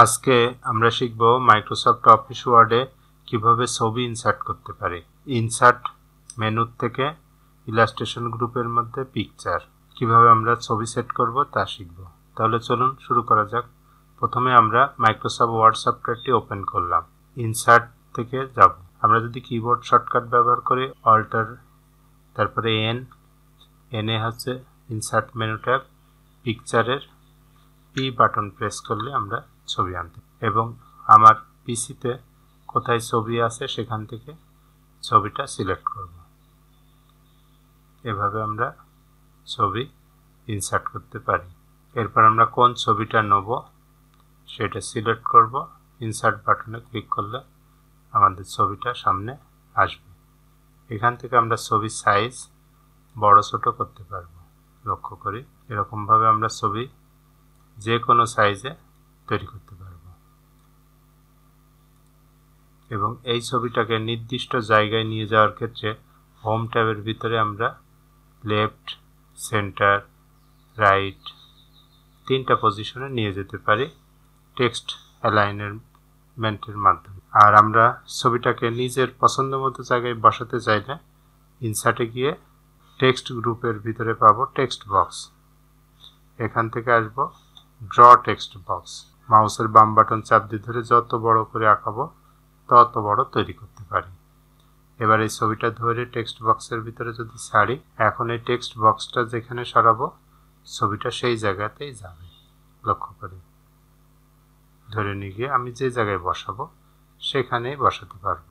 আজকে আমরা শিখব মাইক্রোসফট অফিস ওয়ার্ডে কিভাবে ছবি ইনসার্ট করতে পারি। ইনসার্ট মেনু থেকে ইলাস্ট্রেশন গ্রুপের মধ্যে পিকচার কিভাবে আমরা ছবি সেট করব তা শিখব। তাহলে চলুন শুরু করা যাক। প্রথমে আমরা মাইক্রোসফট ওয়ার্ড সফটওয়্যারটি ওপেন করলাম। ইনসার্ট থেকে যাব। আমরা যদি কিবোর্ড শর্টকাট ব্যবহার করি অল্টার তারপরে এন হচ্ছে ইনসার্ট মেনু ট্যাব, পিকচারের পি বাটন প্রেস করলে আমরা ছবি আনতে এবং আমার পিসিতে কোথায় ছবি আছে সেখান থেকে ছবিটা সিলেক্ট করব। এভাবে আমরা ছবি ইনসার্ট করতে পারি। এরপর আমরা কোন ছবিটা নেব সেটা সিলেক্ট করব। ইনসার্ট বাটনে ক্লিক করলে আমাদের ছবিটা সামনে আসবে। এখান থেকে আমরা ছবির সাইজ বড় ছোট করতে পারবো। লক্ষ্য করি এরকমভাবে আমরা ছবি যে কোনো সাইজে তৈরি করতে পারব এবং এই ছবিটাকে নির্দিষ্ট জায়গায় নিয়ে যাওয়ার ক্ষেত্রে হোম ট্যাবের ভিতরে আমরা লেফট, সেন্টার, রাইট তিনটা পজিশনে নিয়ে যেতে পারি টেক্সট অ্যালাইনমেন্টের মাধ্যমে। আর আমরা ছবিটাকে নিজের পছন্দ মতো জায়গায় বসাতে চাইলে ইনসার্টে গিয়ে টেক্সট গ্রুপের ভিতরে পাবো টেক্সট বক্স। এখান থেকে আসবো ড্র টেক্সট বক্স। মাউসের বাম বাটন চাপ দিয়ে ধরে যত বড় করে আঁকাবো তত বড় তৈরি করতে পারি। এবার এই ছবিটা ধরে টেক্সট বক্সের ভিতরে যদি ছাড়ি, এখন এই টেক্সট বক্সটা যেখানে সরাবো ছবিটা সেই জায়গাতেই যাবে। লক্ষ্য করি ধরে নিয়ে গিয়ে আমি যে জায়গায় বসাবো সেখানেই বসাতে পারবো।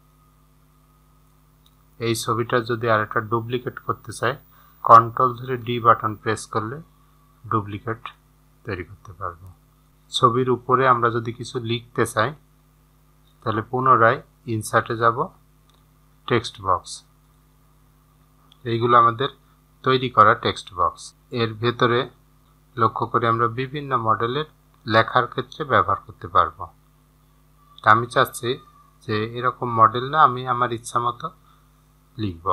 এই ছবিটা যদি আরেকটা ডুপ্লিকেট করতে চাই কন্ট্রোল ধরে ডি বাটন প্রেস করলে ডুপ্লিকেট তৈরি করতে পারবো। ছবির উপরে আমরা যদি কিছু লিখতে চাই তাহলে পুনরায় ইনসার্টে যাব, টেক্সট বক্স। এইগুলো আমাদের তৈরি করা টেক্সট বক্স। এর ভেতরে লক্ষ্য করে আমরা বিভিন্ন মডেলের লেখার ক্ষেত্রে ব্যবহার করতে পারবো। তা আমি চাচ্ছি যে এরকম মডেল না, আমি আমার ইচ্ছা মতো লিখব।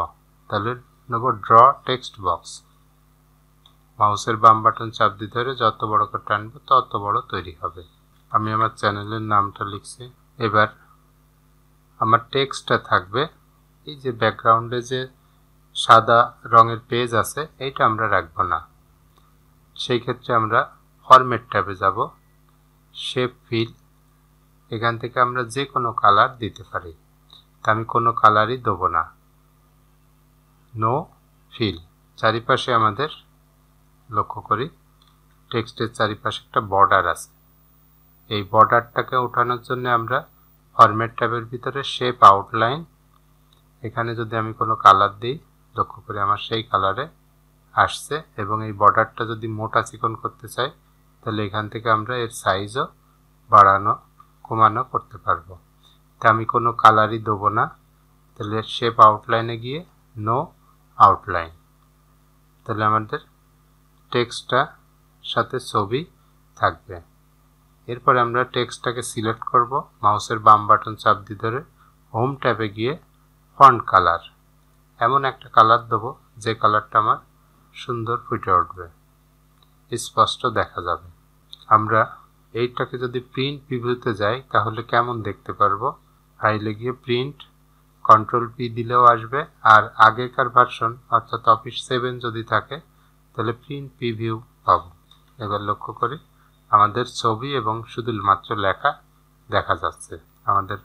তাহলে নেব ড্র টেক্সট বক্স। মাউসের বাম বাটন চাপ দিয়ে ধরে যত বড় করে টানবো তত বড় তৈরি হবে। আমি আমার চ্যানেলের নামটা লিখছি। এবার আমার টেক্সটটা থাকবে এই যে ব্যাকগ্রাউন্ডে যে সাদা রঙের পেজ আছে এইটা আমরা রাখবো না। সেই ক্ষেত্রে আমরা ফরম্যাট ট্যাবে যাব, শেপ ফিল। এখান থেকে আমরা যে কোনো কালার দিতে পারি। তা আমি কোনো কালারই দেবো না। No fill. চারিপাশে আমাদের লক্ষ্য করি টেক্সটের চারিপাশে একটা বর্ডার আছে। এই বর্ডারটাকে ওঠানোর জন্য আমরা ফরম্যাট ট্যাবের ভিতরে শেপ আউটলাইন, এখানে যদি আমি কোনো কালার দিই লক্ষ্য করি আমার সেই কালারে আসছে। এবং এই বর্ডারটা যদি মোটা চিকন করতে চাই তাহলে এখান থেকে আমরা এর সাইজও বাড়ানো কমানো করতে পারবো। তা আমি কোনো কালারই দেবো না। তাহলে শেপ আউটলাইনে গিয়ে নো আউটলাইন। তাহলে আমাদের টেক্সটটা সাথে ছবি থাকবে। এরপরে আমরা টেক্সটটাকে সিলেক্ট করব, মাউসের বাম বাটন চাপ দিয়ে ধরে হোম ট্যাবে গিয়ে ফন্ট কালার এমন একটা কালার দেবো যে কালারটা আমার সুন্দর ফুটে উঠবে, স্পষ্ট দেখা যাবে। আমরা এইটাকে যদি প্রিন্ট প্রিভিউতে যাই তাহলে কেমন দেখতে পারবো, ফাইলে গিয়ে প্রিন্ট কন্ট্রোল পি দিলেও আসবে। আর আগেকার ভার্সন অর্থাৎ অফিস 7 যদি থাকে তাহলে প্রিন্ট প্রিভিউ পাবো। এবার লক্ষ্য করি আমাদের ছবি এবং শুধুমাত্র লেখা দেখা যাচ্ছে, আমাদের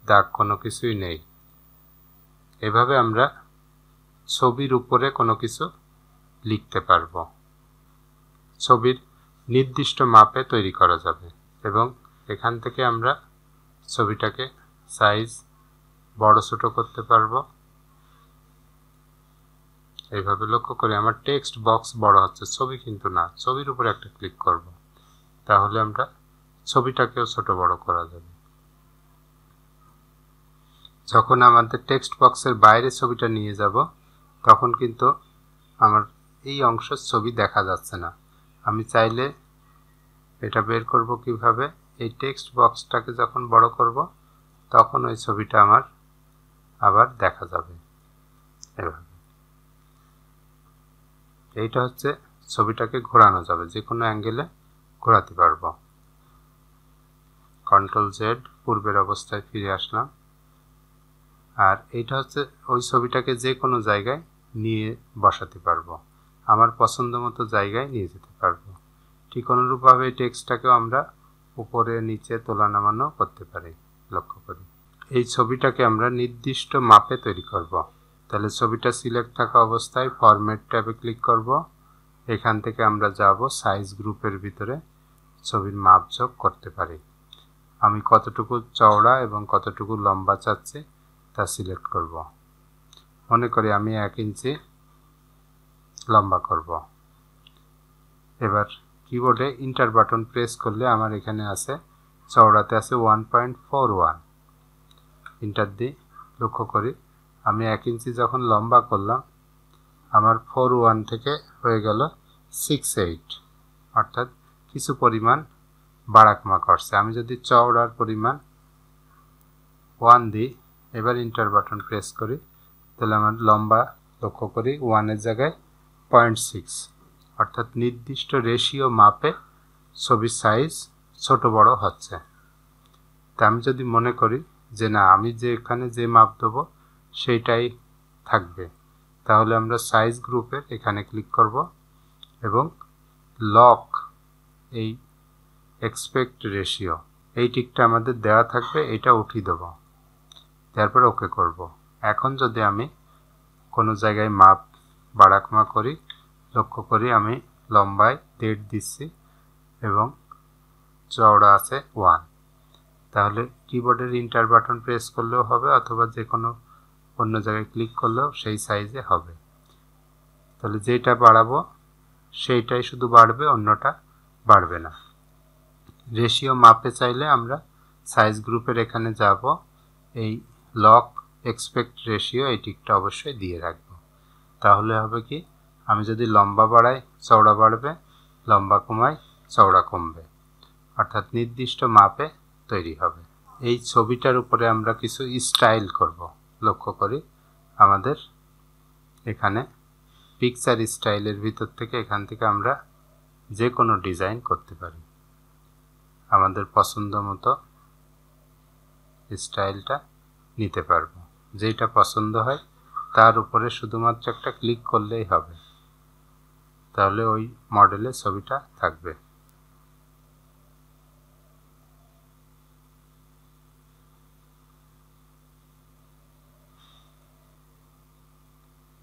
দাগ কোনো কিছুই নেই। এভাবে আমরা ছবির উপরে কোনো কিছু লিখতে পারবো। ছবির নির্দিষ্ট মাপে তৈরি করা যাবে এবং এখান থেকে আমরা ছবিটাকে সাইজ বড় ছোট করতে পারবো। এইভাবে লক্ষ্য করে আমার টেক্সট বক্স বড় হচ্ছে, ছবি কিন্তু না। ছবির উপরে একটা ক্লিক করব, তাহলে আমরা ছবিটাকেও ছোট বড় করা যাবে। যখন আমাদের টেক্সট বক্সের বাইরে ছবিটা নিয়ে যাব তখন কিন্তু আমার এই অংশের ছবি দেখা যাচ্ছে না। আমি চাইলে এটা বের করব কিভাবে, এই টেক্সট বক্সটাকে যখন বড় করব তখন ওই ছবিটা আমার আবার দেখা যাবে। এভাবে এইটা হচ্ছে ছবিটাকে ঘোরানো যাবে, যে কোনো অ্যাঙ্গেলে ঘোরাতে পারবো। কন্ট্রোল জেড, পূর্বের অবস্থায় ফিরে আসলাম। আর এটা হচ্ছে ওই ছবিটাকে যে কোনো জায়গায় নিয়ে বসাতে পারবো, আমার পছন্দ মতো জায়গায় নিয়ে যেতে পারবো। ঠিক অনুরূপভাবে টেক্সটটাকেও আমরা উপরে নিচে তোলা নামানো করতে পারি। লক্ষ্য করি এই ছবিটাকে আমরা নির্দিষ্ট মাপে তৈরি করব। তাহলে ছবিটা সিলেক্ট থাকা অবস্থায় ফরম্যাট ট্যাবে ক্লিক করব। এখান থেকে আমরা যাব সাইজ গ্রুপের ভিতরে ছবির মাপ যোগ করতে পারি। আমি কতটুকু চওড়া এবং কতটুকু লম্বা চাচ্ছি তা সিলেক্ট করব। মনে করি আমি 1 ইঞ্চি লম্বা করব। এবার কিবোর্ডে ইন্টার বাটন প্রেস করলে আমার এখানে আছে চওড়াতে আছে 1.41। ইন্টার দিই। লক্ষ্য করি আমি 1 ইঞ্চি যখন লম্বা করলাম আমার 41 থেকে হয়ে গেল 68, অর্থাৎ কিছু পরিমাণ বাড়াকমা করছে। আমি যদি চওড়ার পরিমাণ 1 দিই, এবার ইন্টার বাটন প্রেস করি, তাহলে আমার লম্বা লক্ষ্য করি 1 জায়গায় 0.6, অর্থাৎ নির্দিষ্ট রেশিও মাপে ছবির সাইজ ছোট বড় হচ্ছে। তা আমি যদি মনে করি যে না, আমি যে এখানে যে মাপ দেবো সেইটাই থাকবে, তাহলে আমরা সাইজ গ্রুপের এখানে ক্লিক করব এবং লক এই এক্সপেক্ট রেশিও এই টিকটা আমাদের দেওয়া থাকবে, এটা উঠিয়ে দেব, তারপর ওকে করব। এখন যদি আমি কোনো জায়গায় মাপ বাড়াকমা করি, লক্ষ্য করি আমি লম্বায় 1.5 দিচ্ছি এবং চওড়া আছে 1। তাহলে কিবোর্ডের ইন্টার বাটন প্রেস করলেও হবে, অথবা যে কোনো অন্য জায়গায় ক্লিক করলেও সেই সাইজে হবে। তাহলে যেটা বাড়াবো সেইটাই শুধু বাড়বে, অন্যটা বাড়বে না। রেশিও মাপে চাইলে আমরা সাইজ গ্রুপের এখানে যাব, এই লক এক্সপেক্ট রেশিও এই টিকটা অবশ্যই দিয়ে রাখবো। তাহলে হবে কি, আমি যদি লম্বা বাড়াই চওড়া বাড়বে, লম্বা কমাই চওড়া কমবে, অর্থাৎ নির্দিষ্ট মাপে তৈরি হবে। এই ছবিটার উপরে আমরা কিছু স্টাইল করব। লক্ষ্য করি আমাদের এখানে পিকচার স্টাইলের ভিতর থেকে এখান থেকে আমরা যে কোনো ডিজাইন করতে পারি, আমাদের পছন্দ মতো স্টাইলটা নিতে পারবো। যেটা পছন্দ হয় তার উপরে শুধুমাত্র একটা ক্লিক করলেই হবে, তাহলে ওই মডেলে ছবিটা থাকবে।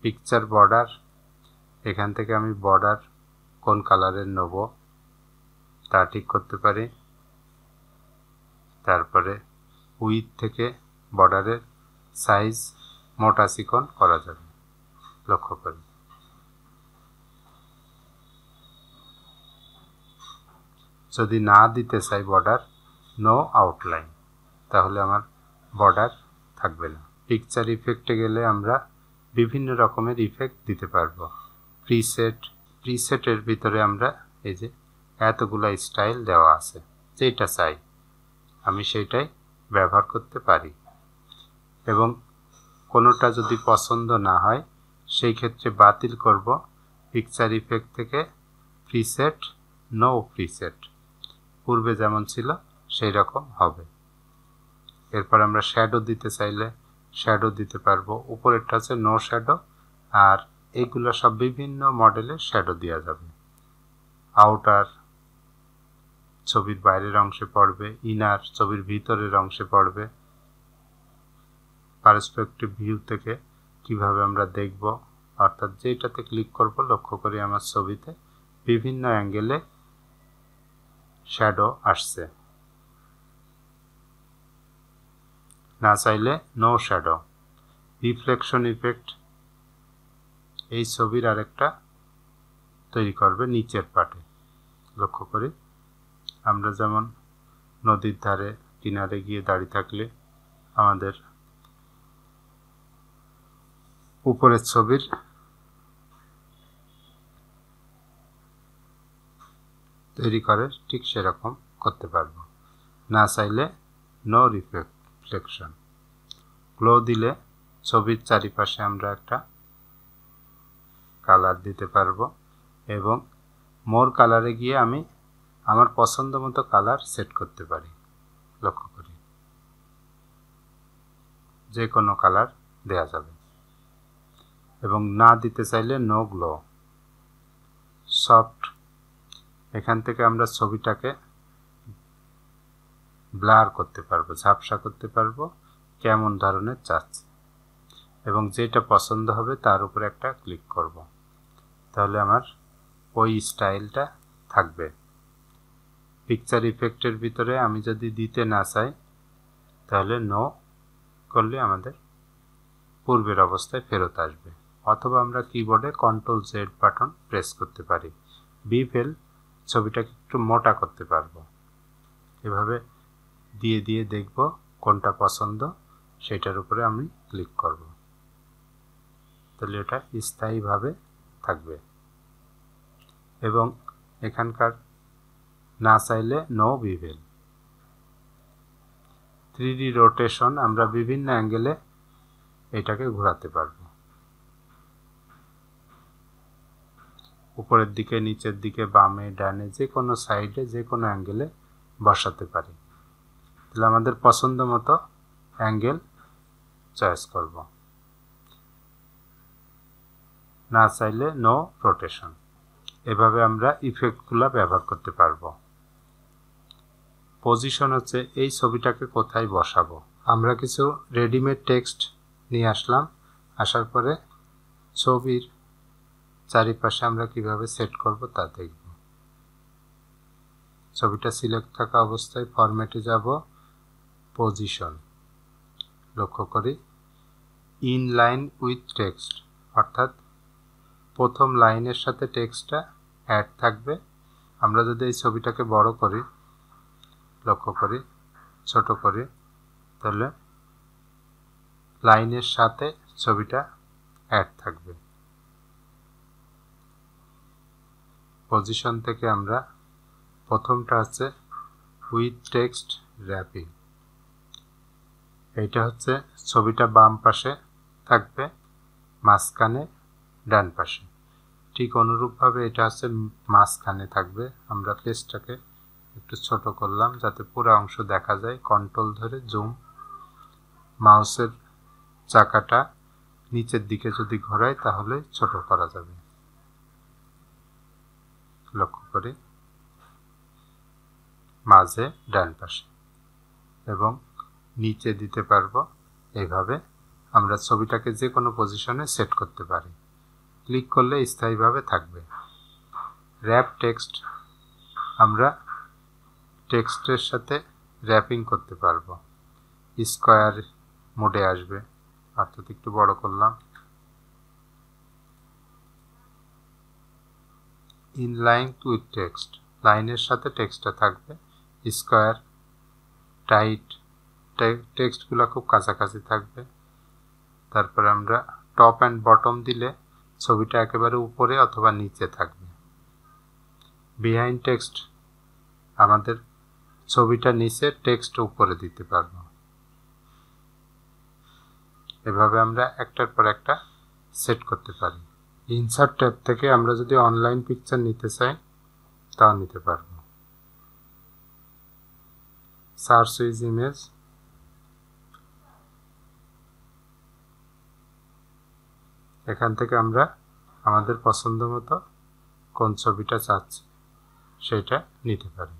পিকচার বর্ডার, এখান থেকে আমি বর্ডার কোন কালারের নেব তা ঠিক করতে পারি। তারপরে উইথ থেকে বর্ডারের সাইজ মোটা চিকন করা যাবে। লক্ষ্য করি যদি না দিতে চাই বর্ডার, নো আউটলাইন, তাহলে আমার বর্ডার থাকবে না। পিকচার ইফেক্টে গেলে আমরা বিভিন্ন রকমের ইফেক্ট দিতে পারবো। প্রিসেটের ভিতরে আমরা এই যে এতগুলা স্টাইল দেওয়া আছে, যেটা চাই আমি সেইটাই ব্যবহার করতে পারি। এবং কোনোটা যদি পছন্দ না হয় সেই ক্ষেত্রে বাতিল করব। পিকচার ইফেক্ট থেকে প্রিসেট, নো প্রিসেট, পূর্বে যেমন ছিল সেই রকম হবে। এরপর আমরা শ্যাডো দিতে চাইলে শ্যাডো দিতে পারবো। উপরেরটা হচ্ছে নো শ্যাডো, আর এইগুলো সব বিভিন্ন মডেলের শ্যাডো দেওয়া যাবে। আউটার ছবির বাইরের অংশে পড়বে, ইনার ছবির ভিতরের অংশে পড়বে। পার্সপেক্টিভ ভিউ থেকে কিভাবে আমরা দেখব, অর্থাৎ যেটাতে ক্লিক করব লক্ষ্য করি আমার ছবিতে বিভিন্ন অ্যাঙ্গেলে শ্যাডো আসছে। না চাইলে নো শ্যাডো। রিফ্লেকশন ইফেক্ট এই ছবির আরেকটা তৈরি করবে নিচের পাটে। লক্ষ্য করি আমরা যেমন নদীর ধারে কিনারে গিয়ে দাঁড়িয়ে থাকলে আমাদের উপরের ছবির তৈরি করে, ঠিক সেরকম করতে পারবো। না চাইলে নো রিফ্লেকশন। গ্লো দিলে ছবির চারিপাশে আমরা একটা কালার দিতে পারবো এবং মোর কালারে গিয়ে আমি আমার পছন্দ মতো কালার সেট করতে পারি। লক্ষ্য করি যে কোনো কালার দেয়া যাবে এবং না দিতে চাইলে নো গ্লো সফট এখান থেকে আমরা ছবিটাকে ব্লার করতে পারবো ঝাপসা করতে পারবো কেমন ধরনের চাচ্ছি এবং যেটা পছন্দ হবে তার উপর একটা ক্লিক করব তাহলে আমার ওই স্টাইলটা থাকবে পিকচার ইফেক্টের ভিতরে আমি যদি দিতে না চাই তাহলে নো করলে আমাদের পূর্বের অবস্থায় ফেরত আসবে অথবা আমরা কিবোর্ডে কন্ট্রোল জেড বাটন প্রেস করতে পারি বিভেল ছবিটাকে একটু মোটা করতে পারবো এভাবে দিয়ে দিয়ে দেখব কোনটা পছন্দ সেটার উপরে আমি ক্লিক করব তাহলে এটা স্থায়ীভাবে থাকবে এবং এখানকার না চাইলে নো বিভেল 3D রোটেশন আমরা বিভিন্ন অ্যাঙ্গেলে এটাকে ঘোরাতে পারবো উপরের দিকে নিচের দিকে বামে ডানে যে কোনো সাইডে যে কোনো অ্যাঙ্গেলে বসাতে পারি তাহলে আমাদের পছন্দ মতো অ্যাঙ্গেল চয়েস করব না চাইলে নো রোটেশন এভাবে আমরা ইফেক্টগুলো ব্যবহার করতে পারবো পজিশন হচ্ছে এই ছবিটাকে কোথায় বসাবো আমরা কিছু রেডিমেড টেক্সট নিয়ে আসলাম আসার পরে ছবির চারিপাশে আমরা কিভাবে সেট করব তা দেখব ছবিটা সিলেক্ট থাকা অবস্থায় ফরম্যাটে যাব পজিশন লক্ষ্য করি ইন লাইন উইথ টেক্সট অর্থাৎ প্রথম লাইনের সাথে টেক্সটটা অ্যাড থাকবে আমরা যদি এই ছবিটাকে বড় করি লক্ষ্য করি ছোট করি তাহলে লাইনের সাথে ছবিটা অ্যাড থাকবে পজিশন থেকে আমরা প্রথমটা হচ্ছে উইথ টেক্সট র্যাপিং এইটা হচ্ছে ছবিটা বাম পাশে থাকবে মাঝখানে ডান পাশে ঠিক অনুরূপভাবে এটা হচ্ছে মাঝখানে থাকবে আমরা পেজটাকে একটু ছোট করলাম যাতে পুরো অংশ দেখা যায় কন্ট্রোল ধরে জুম মাউসের চাকাটা নিচের দিকে যদি ঘোরাই তাহলে ছোট করা যাবে লক্ষ্য করি মাঝে ডান পাশে এবং নিচে দিতে পারবো এইভাবে আমরা ছবিটাকে যে কোনো পজিশনে সেট করতে পারি ক্লিক করলে স্থায়ীভাবে থাকবে র্যাপ টেক্সট আমরা টেক্সটের সাথে র্যাপিং করতে পারবো স্কয়ার মোডে আসবে অর্থাৎ একটু বড় করলাম ইন লাইন উইথ টেক্সট লাইনের সাথে টেক্সটটা থাকবে স্কয়ার টাইট টেক্সটগুলো খুব কাছাকাছি থাকবে তারপরে আমরা টপ অ্যান্ড বটম দিলে ছবিটা একেবারে উপরে অথবা নিচে থাকবে বিহাইন্ড টেক্সট আমাদের ছবিটা নিচে টেক্সট উপরে দিতে পারবো এভাবে আমরা একটার পর একটা সেট করতে পারি ইনসার্ট ট্যাব থেকে আমরা যদি অনলাইন পিকচার নিতে চাই তাও নিতে পারবো সার্চ উইথ ইমেজ এখান থেকে আমরা আমাদের পছন্দ মতো কোন ছবিটা চাচ্ছি সেটা নিতে পারি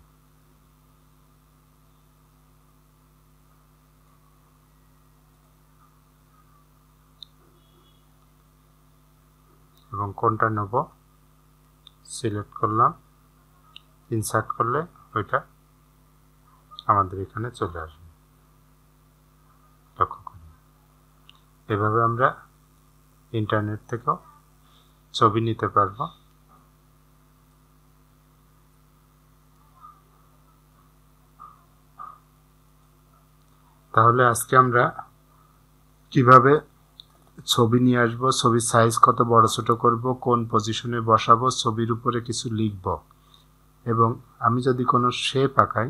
এবং কোনটা নেব সিলেক্ট করলাম ইনসার্ট করলে ওইটা আমাদের এখানে চলে আসবে লক্ষ্য করি এভাবে আমরা ইন্টারনেট থেকেও ছবি নিতে পারবো তাহলে আজকে আমরা কিভাবে ছবি নিয়ে আসবো ছবির সাইজ কত বড় ছোট করব কোন পজিশনে বসাবো ছবির উপরে কিছু লিখব এবং আমি যদি কোনো শেপ আঁকাই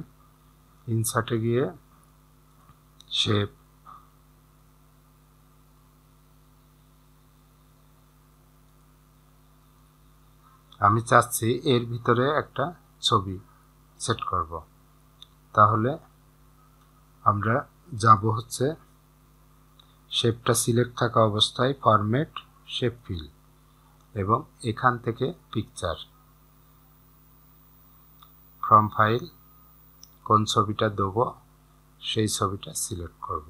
ইনসার্টে গিয়ে শেপ আমি চাচ্ছি এর ভিতরে একটা ছবি সেট করব তাহলে আমরা যাব হচ্ছে শেপটা সিলেক্ট থাকা অবস্থায় ফরম্যাট শেপ ফিল এবং এখান থেকে পিকচার ফ্রম ফাইল কোন ছবিটা দেব সেই ছবিটা সিলেক্ট করব।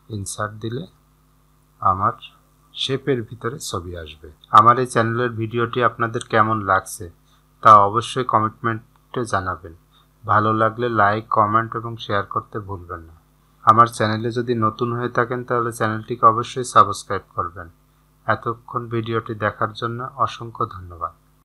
ইনসার্ট দিলে আমার শেপের ভিতরে ছবি আসবে। আমার এই চ্যানেলের ভিডিওটি আপনাদের কেমন লাগছে তা অবশ্যই কমেন্টে জানাবেন। ভালো লাগলে লাইক, কমেন্ট এবং শেয়ার করতে ভুলবেন না। আমার চ্যানেলে যদি নতুন হয়ে থাকেন তাহলে চ্যানেলটিকে অবশ্যই সাবস্ক্রাইব করবেন। এতক্ষণ ভিডিওটি দেখার জন্য অসংখ্য ধন্যবাদ।